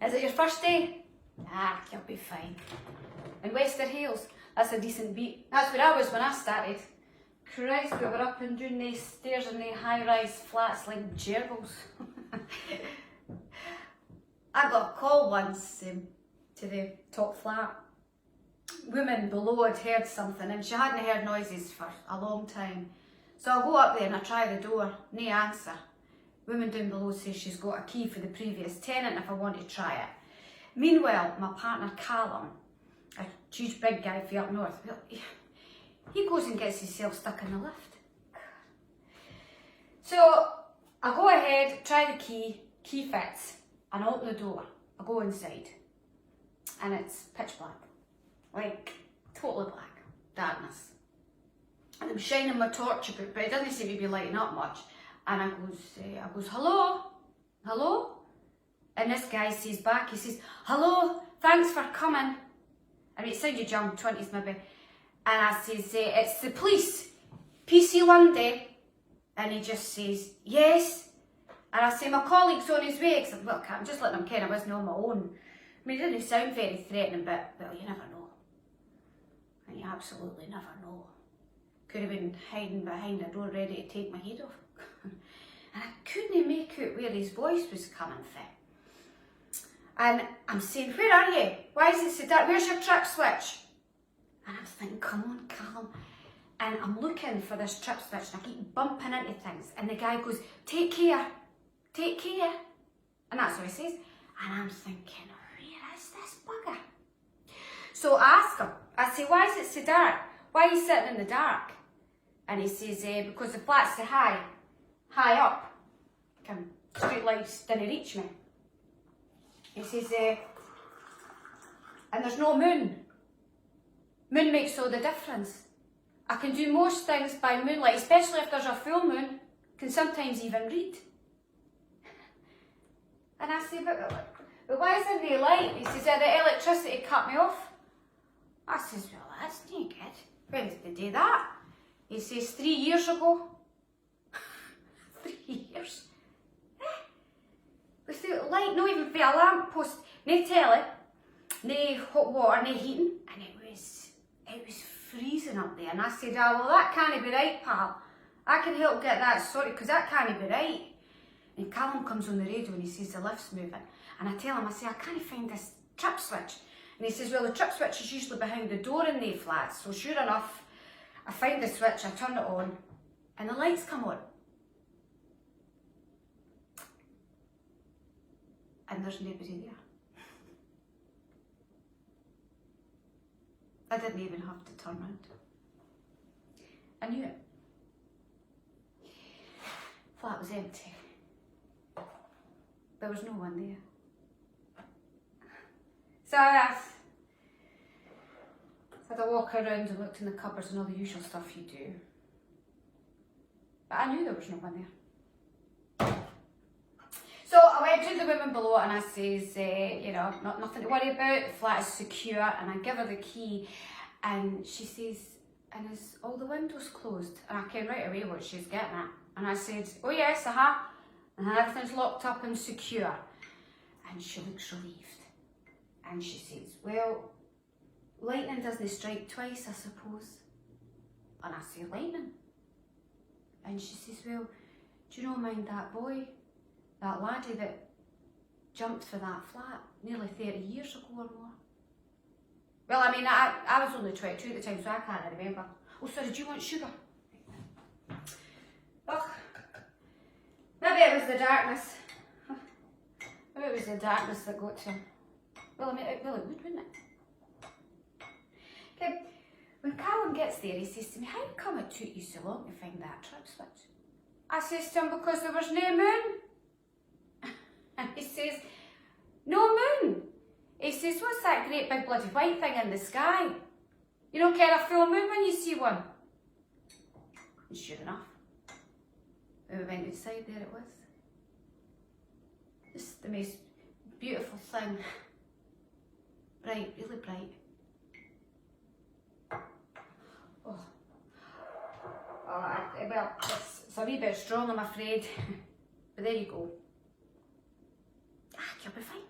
Is it your first day? Ah, you'll be fine. In Wester Hales, that's a decent beat. That's where I was when I started. Christ, we were up and down these stairs in the high-rise flats like gerbils. I got a call once to the top flat. Woman below had heard something and she hadn't heard noises for a long time. So I go up there and I try the door, no answer. Woman down below says she's got a key for the previous tenant if I want to try it. Meanwhile, my partner Callum, a huge big guy from up north, well, he goes and gets himself stuck in the lift. So I go ahead, try the key fits, and I open the door. I go inside, and it's pitch black, like totally black, darkness. And I'm shining my torch about, but it doesn't seem to be lighting up much. And I goes, hello, hello? And this guy says back, he says, hello, thanks for coming. And it sounded young, 20s maybe. And I says, it's the police, PC Lundy. And he just says, yes. And I say, my colleague's on his way. Because, well, I'm just letting him kind of wasn't on my own. I mean, it didn't sound very threatening, but, well, you never know. And you absolutely never know. Could have been hiding behind a door ready to take my head off. And I couldn't make out where his voice was coming from. And I'm saying, where are you? Why is it so dark? Where's your trip switch? And I'm thinking, come on, Callum. And I'm looking for this trip switch and I keep bumping into things. And the guy goes, take care, take care. And that's what he says. And I'm thinking, where is this bugger? So I ask him, I say, why is it so dark? Why are you sitting in the dark? And he says, because the flat's so high up. Street lights didn't reach me. He says, and there's no moon. Moon makes all the difference. I can do most things by moonlight, especially if there's a full moon. Can sometimes even read. And I say, but why isn't there light? He says, the electricity cut me off. I says, well, that's no good. When did they do that? He says, 3 years ago. 3 years? Without light, not even for a lamp post, no telly, no hot water, no heating, and it was freezing up there. And I said, oh, well, that can't be right, pal. I can help get that sorted, because that can't be right. And Callum comes on the radio and he says the lift's moving. And I tell him, I say, I can't find this trip switch. And he says, well, the trip switch is usually behind the door in the flats. So sure enough, I find the switch, I turn it on, and the lights come on. And there's nobody there. I didn't even have to turn around. I knew it. Flat was empty. There was no one there. So I had a walk around and looked in the cupboards and all the usual stuff you do. But I knew there was no one there. So I went to the woman below and I says, you know, nothing to worry about, the flat is secure, and I give her the key and she says, and is all the windows closed? And I came right away what she's getting at. And I said, oh yes, and everything's locked up and secure. And she looks relieved. And she says, well, lightning doesn't strike twice, I suppose. And I say, lightning? And she says, well, do you not mind that boy? That laddie that jumped for that flat nearly 30 years ago or more. Well, I mean, I was only 22 at the time, so I can't remember. Oh, sorry, do you want sugar? Oh, maybe it was the darkness. Maybe it was the darkness that got to him. Well, I mean, it would, wouldn't it? Okay, when Callum gets there, he says to me, how come it took you so long to find that trip switch? I says to him, because there was no moon. And he says, no moon. He says, what's that great big bloody white thing in the sky? You don't care a full moon when you see one. And sure enough, when we went inside, there it was. Just the most beautiful thing. Bright, really bright. Oh, well, it's a wee bit strong, I'm afraid. But there you go. You'll be fine.